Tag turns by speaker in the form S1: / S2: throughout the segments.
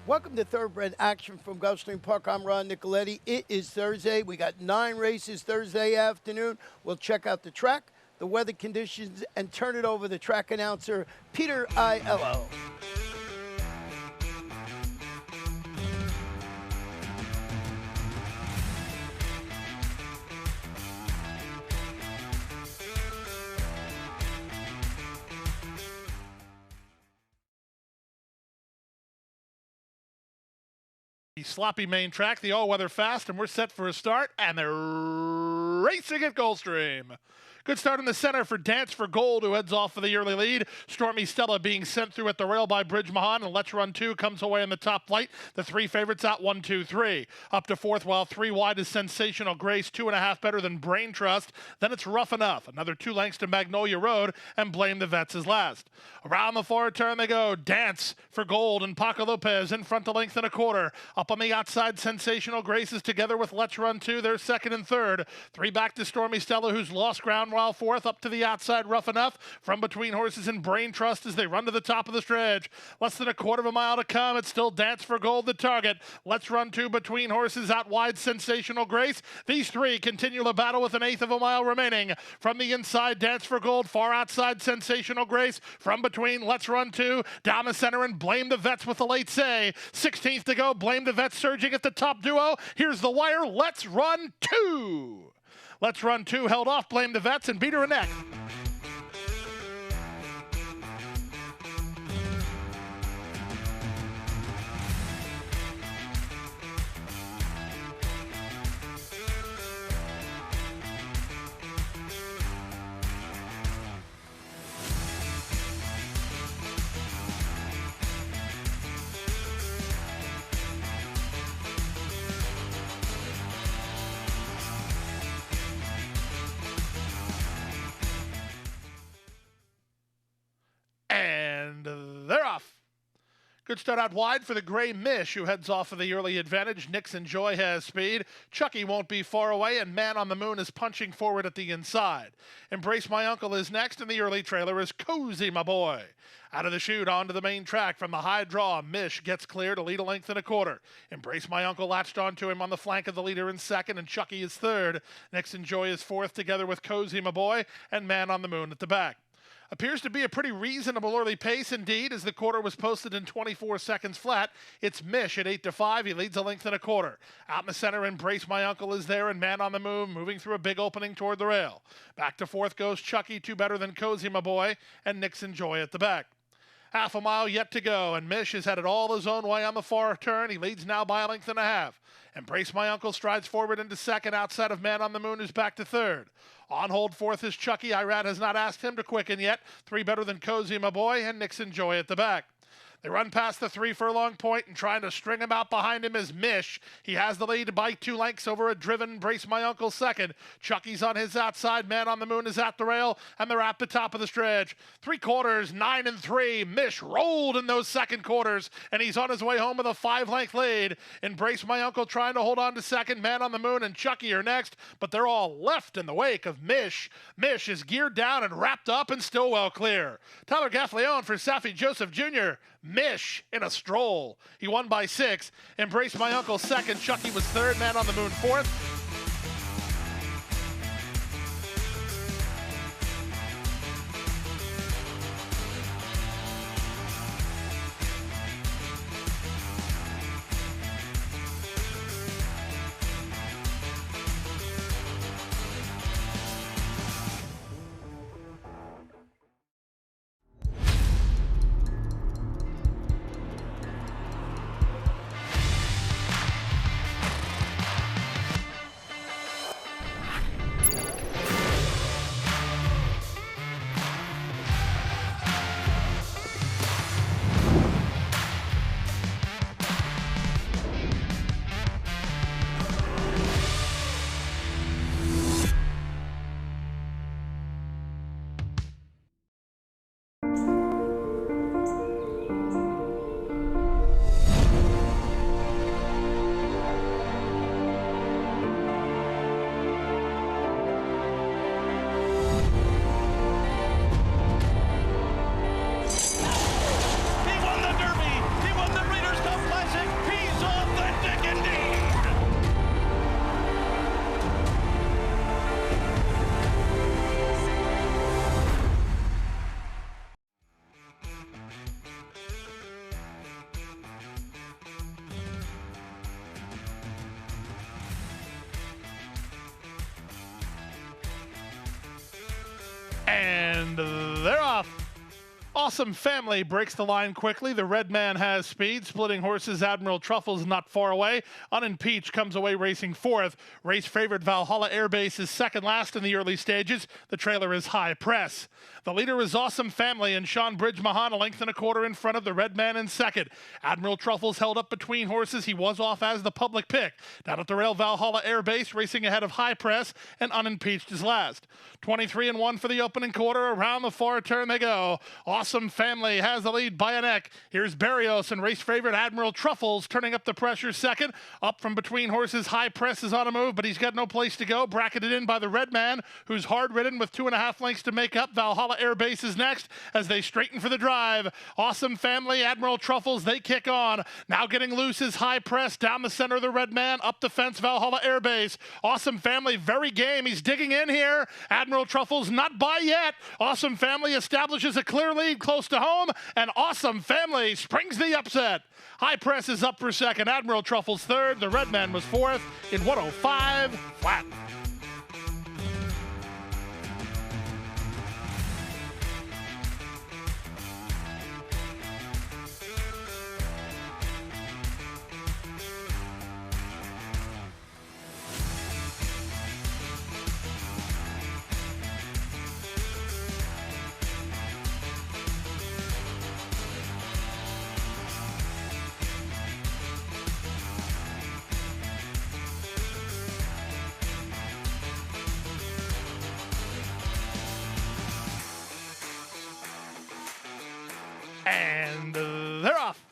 S1: Welcome to Thoroughbred Action from Gulfstream Park. I'm Ron Nicoletti. It is Thursday. We got 9 races Thursday afternoon. We'll check out the track, the weather conditions, and turn it over to the track announcer, Peter Aiello.
S2: The sloppy main track, the all-weather fast, and we're set for a start, and they're racing at Gulfstream. Good start in the center for Dance for Gold, who heads off for the early lead. Stormy Stella being sent through at the rail by Bridge Mahan, and Let's Run 2 comes away in the top flight. The 3 favorites out 1, 2, 3. Up to 4th, while 3 wide is Sensational Grace, 2.5 better than Brain Trust. Then it's Rough Enough, another 2 lengths to Magnolia Road, and Blame the Vets is last. Around the far turn they go. Dance for Gold and Paco Lopez in front, a length and a quarter. Up on the outside, Sensational Grace is together with Let's Run 2. They're second and third. 3 back to Stormy Stella, who's lost ground, while 4th. Up to the outside, Rough Enough. From between horses and Brain Trust as they run to the top of the stretch. Less than a quarter of a mile to come. It's still Dance for Gold, the target. Let's Run 2 between horses, out wide, Sensational Grace. These 3 continue the battle with an 1/8 of a mile remaining. From the inside, Dance for Gold. Far outside, Sensational Grace. From between, Let's Run 2. Down the center and Blame the Vets with the late say. 16th to go. Blame the Vets surging at the top duo. Here's the wire. Let's Run 2. Let's Run 2 held off Blame the Vets and beat her neck. And they're off. Good start out wide for the Gray Mish, who heads off for the early advantage. Nixon Joy has speed. Chucky won't be far away, and Man on the Moon is punching forward at the inside. Embrace My Uncle is next, and the early trailer is Cozy My Boy. Out of the chute, onto the main track. From the high draw, Mish gets clear to lead a length and a quarter. Embrace My Uncle latched onto him on the flank of the leader in second, and Chucky is third. Nixon Joy is fourth, together with Cozy My Boy, and Man on the Moon at the back. Appears to be a pretty reasonable early pace indeed, as the quarter was posted in 24 seconds flat. It's Mish at 8 to 5. He leads a length and a quarter. Out in the center, Embrace My Uncle is there, and Man on the Moon moving through a big opening toward the rail. Back to 4th goes Chucky, 2 better than Cozy My Boy, and Nixon Joy at the back. Half a mile yet to go, and Mish has had it all his own way on the far turn. He leads now by a length and a half. Embrace My Uncle strides forward into second, outside of Man on the Moon, who's back to third. On hold 4th is Chucky. Irad has not asked him to quicken yet. 3 better than Cozy My Boy, and Nixon Joy at the back. They run past the 3 furlong point, and trying to string him out behind him is Mish. He has the lead by 2 lengths over a driven Embrace My Uncle second. Chucky's on his outside. Man on the Moon is at the rail, and they're at the top of the stretch. 3 quarters, 9 and 3. Mish rolled in those second quarters, and he's on his way home with a 5-length lead. Embrace My Uncle trying to hold on to second. Man on the Moon and Chucky are next, but they're all left in the wake of Mish. Mish is geared down and wrapped up and still well clear. Tyler Gaffleone for Safi Joseph Jr. Mish in a stroll. He won by 6. Embrace My Uncle second. Chucky was third. Man on the Moon fourth. Awesome Family breaks the line quickly. The red man has speed. Splitting horses, Admiral Truffles not far away. Unimpeached comes away racing fourth. Race favorite Valhalla Airbase is second last in the early stages. The trailer is High Press. The leader is Awesome Family, and Sean Bridge-Mahan a length and a quarter in front of the red man in second. Admiral Truffles held up between horses. He was off as the public pick. Down at the rail, Valhalla Airbase racing ahead of High Press, and Unimpeached is last. 23-1 for the opening quarter. Around the far turn they go. Awesome Family has the lead by a neck. Here's Barrios and race favorite Admiral Truffles turning up the pressure second. Up from between horses, High Press is on a move, but he's got no place to go. Bracketed in by the red man, who's hard ridden with 2.5 lengths to make up. Valhalla Airbase is next as they straighten for the drive. Awesome Family, Admiral Truffles, they kick on. Now getting loose is High Press down the center of the red man. Up the fence, Valhalla Airbase. Awesome Family, very game. He's digging in here. Admiral Truffles not by yet. Awesome Family establishes a clear lead close to home, and Awesome Family springs the upset. High Press is up for second. Admiral Truffles third. The red man was fourth in 105 flat. And they're off.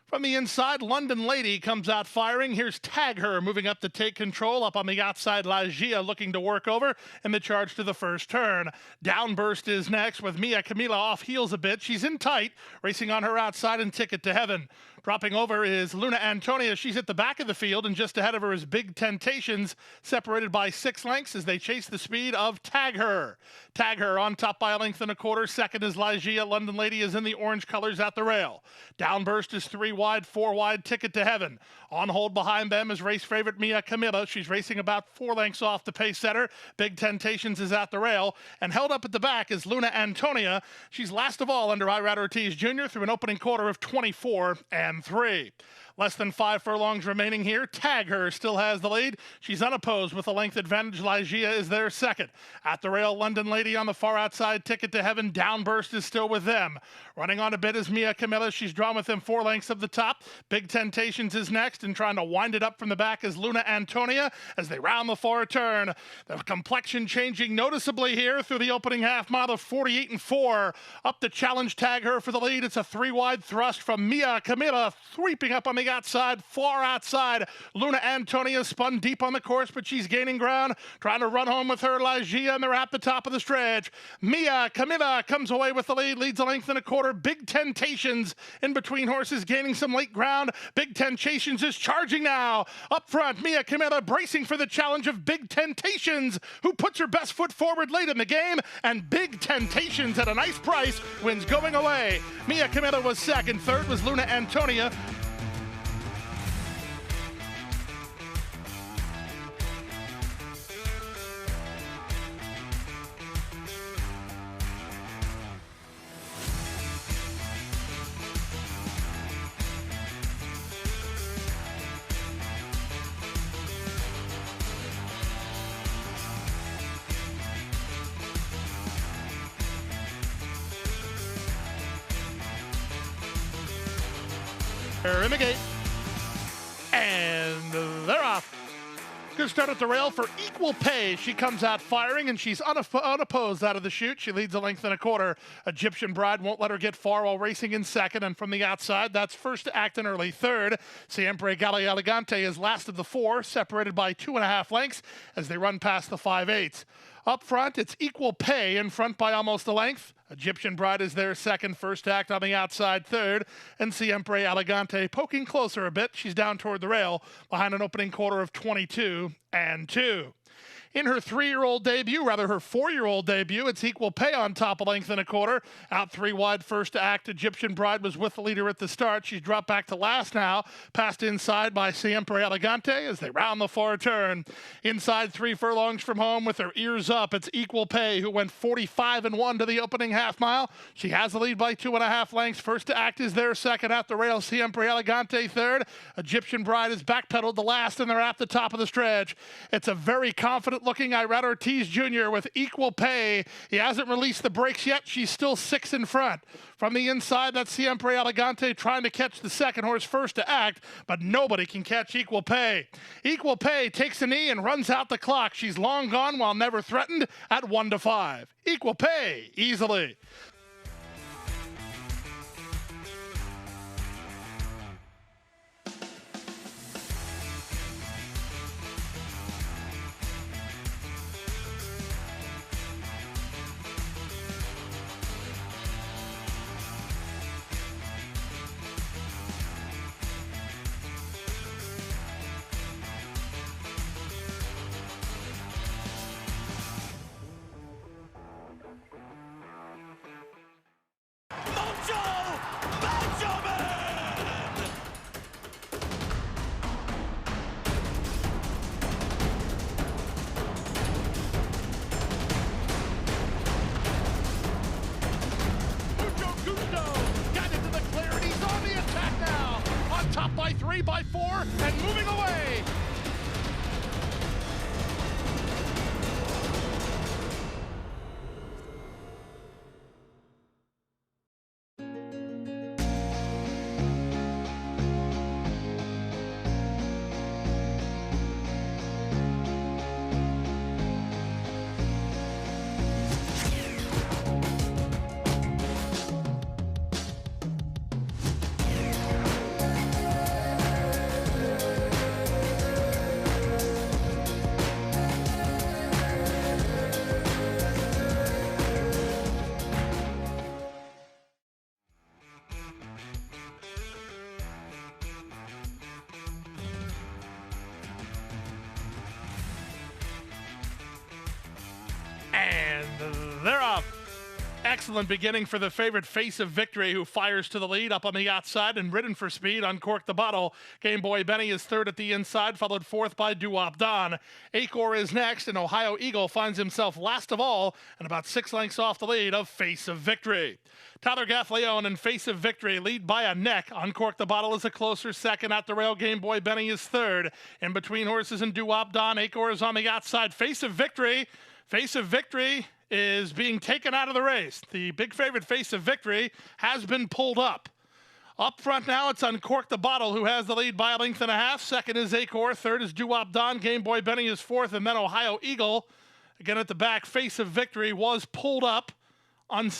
S2: From the inside, London Lady comes out firing. Here's Tag Her moving up to take control. Up on the outside, La Gia looking to work over, and the charge to the first turn. Downburst is next with Mia Camila off heels a bit. She's in tight, racing on her outside and Ticket to Heaven. Dropping over is Luna Antonia. She's at the back of the field, and just ahead of her is Big Temptations, separated by 6 lengths as they chase the speed of Tag Her. Tag Her on top by a length and a quarter. Second is Ligia. London Lady is in the orange colors at the rail. Downburst is 3 wide, 4 wide, Ticket to Heaven. On hold behind them is race favorite Mia Camilla. She's racing about 4 lengths off the pace setter. Big Temptations is at the rail. And held up at the back is Luna Antonia. She's last of all under Irad Ortiz Jr. through an opening quarter of 24-3. Less than 5 furlongs remaining here. Tag Her still has the lead. She's unopposed with a length advantage. Ligia is there second. At the rail, London Lady on the far outside. Ticket to Heaven. Downburst is still with them. Running on a bit is Mia Camilla. She's drawn with them 4 lengths of the top. Big Temptations is next, and trying to wind it up from the back is Luna Antonia as they round the far turn. The complexion changing noticeably here through the opening half mile of 48-4. Up to challenge Tag Her for the lead. It's a 3 wide thrust from Mia Camilla, sweeping up on the outside, far outside. Luna Antonia spun deep on the course, but she's gaining ground, trying to run home with her Ligia, and they're at the top of the stretch. Mia Camilla comes away with the lead, leads a length and a quarter. Big Temptations in between horses, gaining some late ground. Big Temptations is charging now. Up front, Mia Camilla bracing for the challenge of Big Temptations, who puts her best foot forward late in the game, and Big Temptations at a nice price wins going away. Mia Camilla was second. Third was Luna Antonia. They're in the gate, and they're off. Good start at the rail for Equal Pay. She comes out firing, and she's unopposed out of the chute. She leads a length and a quarter. Egyptian Bride won't let her get far while racing in second, and from the outside, that's First Act in early third. Siempre Gale Elegante is last of the 4, separated by 2.5 lengths as they run past the 5/8. Up front, it's Equal Pay in front by almost a length. Egyptian Bride is there second. First Act on the outside third. And Siempre Elegante poking closer a bit. She's down toward the rail behind an opening quarter of 22-2. In her 3-year-old debut, rather her 4-year-old debut, it's equal pay on top, a length and a quarter. Out 3 wide first to act. Egyptian Bride was with the leader at the start. She's dropped back to last now. Passed inside by Siempre Elegante as they round the far turn. Inside 3 furlongs from home with her ears up, it's equal pay, who went 45-1 to the opening half mile. She has the lead by 2.5 lengths. First to act is there. Second at the rail, Siempre Elegante third. Egyptian Bride is backpedaled the last, and they're at the top of the stretch. It's a very confident-looking Irad Ortiz Jr. with equal pay. He hasn't released the brakes yet. She's still 6 in front. From the inside, that's Siempre Elegante trying to catch the second horse first to act, but nobody can catch equal pay. Equal pay takes a knee and runs out the clock. She's long gone while never threatened at 1-5. Equal pay easily. Top by 3, by 4, and moving away. And they're off. Excellent beginning for the favorite Face of Victory, who fires to the lead up on the outside and ridden for speed. Uncork the Bottle. Game Boy Benny is third at the inside, followed fourth by Doo-Wop Don. Acor is next, and Ohio Eagle finds himself last of all and about 6 lengths off the lead of Face of Victory. Tyler Gaffleone and Face of Victory lead by a neck. Uncork the Bottle is a closer second. At the rail, Game Boy Benny is third. In between horses and Doo-Wop Don, Acor is on the outside. Face of Victory is being taken out of the race. The big favorite Face of Victory has been pulled up. Up front now, it's Uncork the Bottle, who has the lead by a length and a half. Second is Acor. Third is Doo-Wop Don. Game Boy Benny is fourth, and then Ohio Eagle. Again at the back, Face of Victory was pulled up, and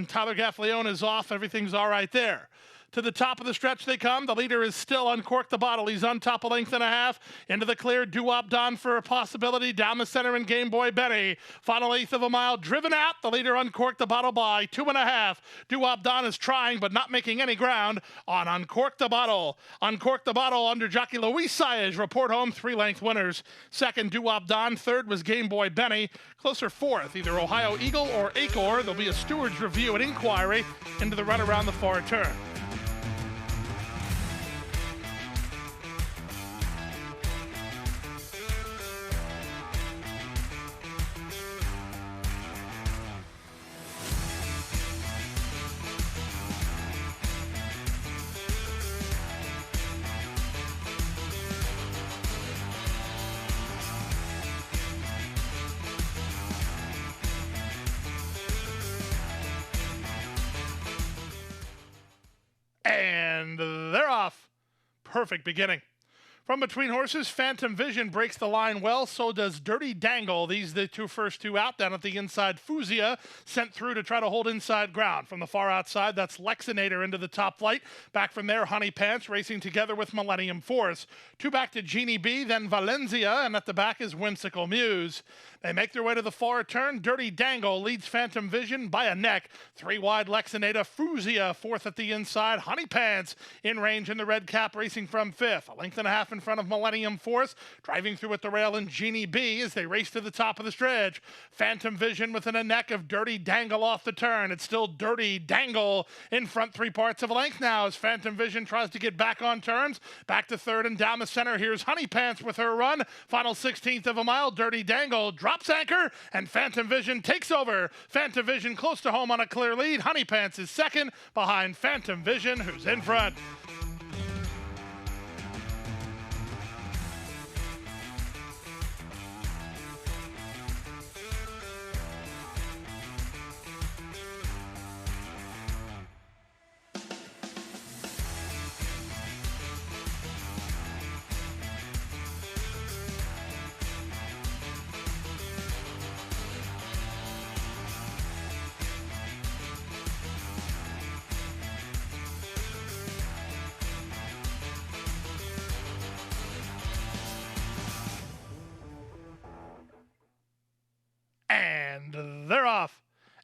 S2: Tyler Gaffleone is off. Everything's all right there. To the top of the stretch they come. The leader is still Uncork the Bottle. He's on top, a length and a half. Into the clear, Doo-Wop Don for a possibility. Down the center and Game Boy Benny. Final eighth of a mile, driven out. The leader Uncork the Bottle by 2.5. Doo-Wop Don is trying, but not making any ground on Uncork the Bottle. Uncork the Bottle under jockey Luis Saez. Report home, 3-length winners. Second, Doo-Wop Don. Third was Game Boy Benny. Closer fourth, either Ohio Eagle or Acor. There'll be a steward's review and inquiry into the run around the far turn. And they're off. Perfect beginning. From between horses, Phantom Vision breaks the line well. So does Dirty Dangle. These are the first two out. Down at the inside, Fuzia sent through to try to hold inside ground. From the far outside, that's Lexinator into the top flight. Back from there, Honey Pants racing together with Millennium Force. Two back to Genie B, then Valencia, and at the back is Whimsical Muse. They make their way to the far turn. Dirty Dangle leads Phantom Vision by a neck. 3 wide, Lexinator. Fuzia fourth at the inside. Honey Pants in range in the red cap, racing from fifth. A length and a half in front of Millennium Force. Driving through at the rail in Genie B as they race to the top of the stretch. Phantom Vision within a neck of Dirty Dangle off the turn. It's still Dirty Dangle in front 3/4 of a length now as Phantom Vision tries to get back on turns. Back to third and down the center. Here's Honey Pants with her run. Final 16th of a mile. Dirty Dangle drops anchor and Phantom Vision takes over. Phantom Vision close to home on a clear lead. Honey Pants is second behind Phantom Vision, who's in front. And they're off.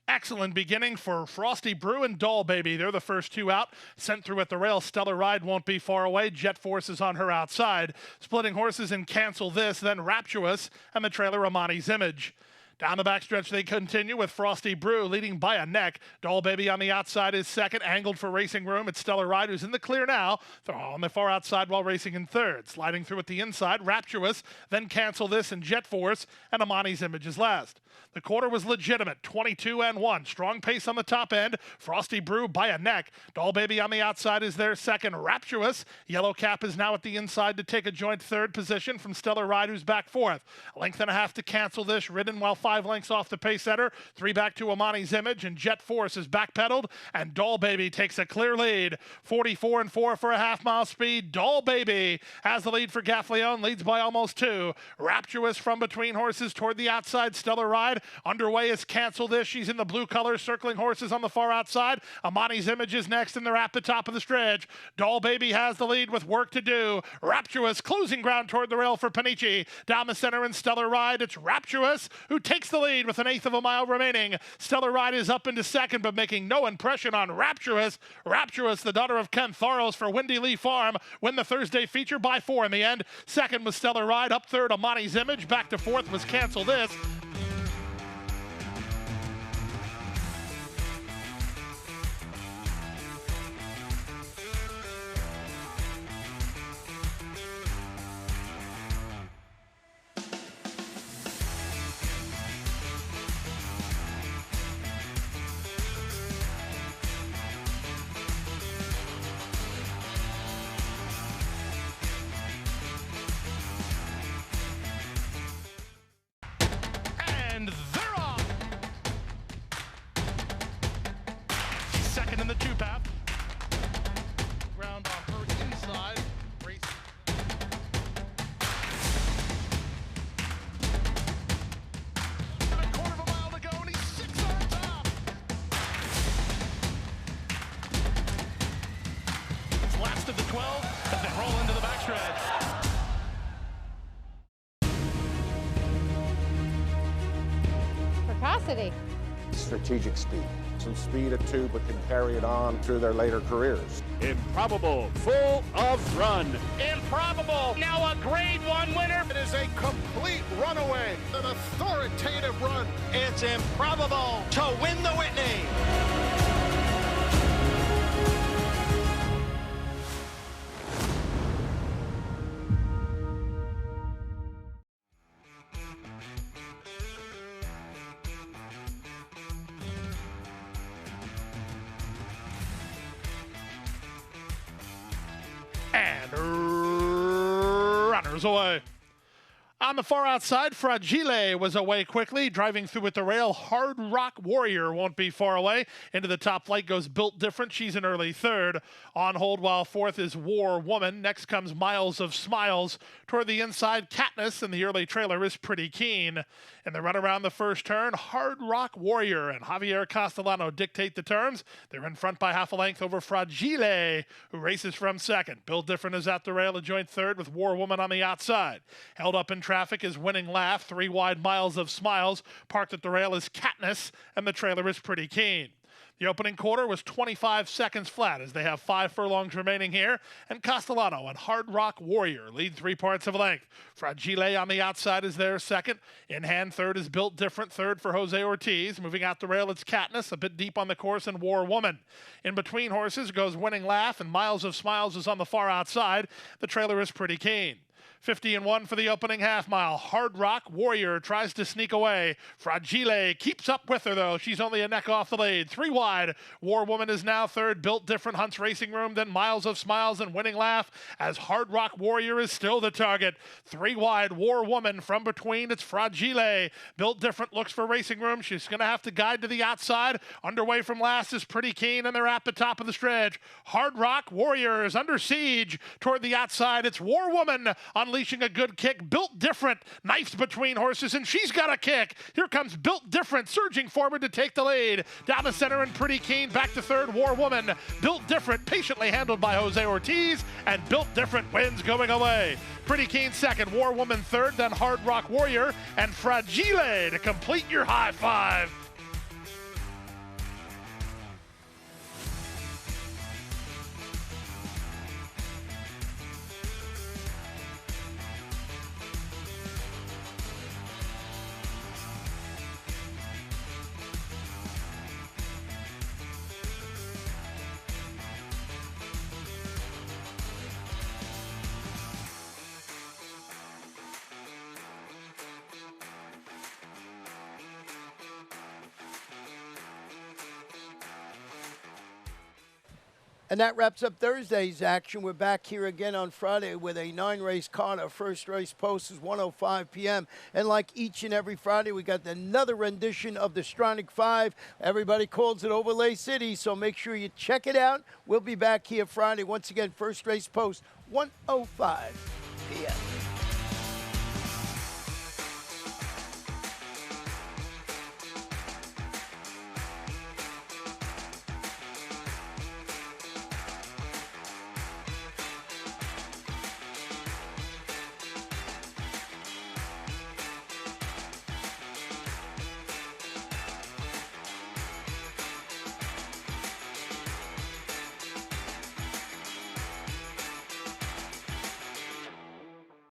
S2: Excellent beginning for Frosty Brew and Doll Baby. They're the first two out. Sent through at the rail. Stellar Ride won't be far away. Jet Force is on her outside. Splitting Horses and Cancel This, then Rapturous, and the trailer Amani's Image. Down the backstretch, they continue with Frosty Brew leading by a neck. Doll Baby on the outside is second, angled for racing room. It's Stellar Ride, who's in the clear now. They're on the far outside while racing in third. Sliding through at the inside, Rapturous, then Cancel This and Jet Force, and Amani's Image is last. The quarter was legitimate, 22-1. Strong pace on the top end. Frosty Brew by a neck. Doll Baby on the outside is there second. Rapturous. Yellow Cap is now at the inside to take a joint third position from Stellar Ride, who's back fourth. A length and a half to Cancel This, ridden while 5 lengths off the pace setter. 3 back to Amani's Image, and Jet Force is backpedaled, and Doll Baby takes a clear lead. 44-4 for a half-mile speed. Doll Baby has the lead for Gaffleone, leads by almost 2. Rapturous from between horses toward the outside. Stellar Ride underway is Cancel This. She's in the blue colors, circling horses on the far outside. Amani's Image is next, and they're at the top of the stretch. Doll Baby has the lead with work to do. Rapturous closing ground toward the rail for Panici. Down the center in Stellar Ride, it's Rapturous who takes the lead with 1/8 of a mile remaining. Stellar Ride is up into second, but making no impression on Rapturous. Rapturous, the daughter of Ken Tharos for Windy Lee Farm, win the Thursday feature by 4 in the end. Second was Stellar Ride. Up third, Amani's Image. Back to fourth was Cancel This. And they're off. She's second in the two-path. Ground on her inside. Race. A quarter of a mile to go, and he's 6 on top. It's last of the 12 as they roll into the backstretch.
S3: Precocity.
S4: Strategic speed. Some speed at 2, but can carry it on through their later careers.
S5: Improbable, full of run.
S2: Improbable, now a Grade 1 winner.
S6: It is a complete runaway, an authoritative run.
S7: It's improbable to win the Whitney.
S2: And runners away. On the far outside, Fragile was away quickly, driving through at the rail. Hard Rock Warrior won't be far away. Into the top flight goes Built Different. She's an early third. On hold while fourth is War Woman. Next comes Miles of Smiles. Toward the inside, Katniss, and the early trailer is Pretty Keen. In the run around the first turn, Hard Rock Warrior and Javier Castellano dictate the terms. They're in front by half a length over Fragile, who races from second. Built Different is at the rail, a joint third with War Woman on the outside. Held up in traffic is Winning Laugh. 3 wide Miles of Smiles. Parked at the rail is Katniss, and the trailer is Pretty Keen. The opening quarter was 25 seconds flat as they have 5 furlongs remaining here, and Castellano and Hard Rock Warrior lead 3 parts of length. Fragile on the outside is there second. In hand third is Built Different, third for Jose Ortiz. Moving out the rail, it's Katniss, a bit deep on the course, and War Woman. In between horses goes Winning Laugh, and Miles of Smiles is on the far outside. The trailer is Pretty Keen. 50-1 for the opening half mile. Hard Rock Warrior tries to sneak away. Fragile keeps up with her, though. She's only a neck off the lead. 3 wide. War Woman is now third. Built Different hunts Racing Room, then Miles of Smiles and Winning Laugh, as Hard Rock Warrior is still the target. 3 wide. War Woman from between. It's Fragile. Built Different looks for Racing Room. She's going to have to guide to the outside. Underway from last is Pretty Keen, and they're at the top of the stretch. Hard Rock Warrior is under siege toward the outside. It's War Woman unleashing a good kick. Built Different knifes between horses, and she's got a kick. Here comes Built Different surging forward to take the lead. Down the center and Pretty Keen back to third. War Woman. Built Different patiently handled by Jose Ortiz, and Built Different wins going away. Pretty Keen second, War Woman third, then Hard Rock Warrior and Fragile to complete your high five.
S1: And that wraps up Thursday's action. We're back here again on Friday with a 9-race card. Our first race post is 1:05 p.m. And like each and every Friday, we got another rendition of the Stronach 5. Everybody calls it Overlay City, so make sure you check it out. We'll be back here Friday. Once again, first race post, 1:05 p.m.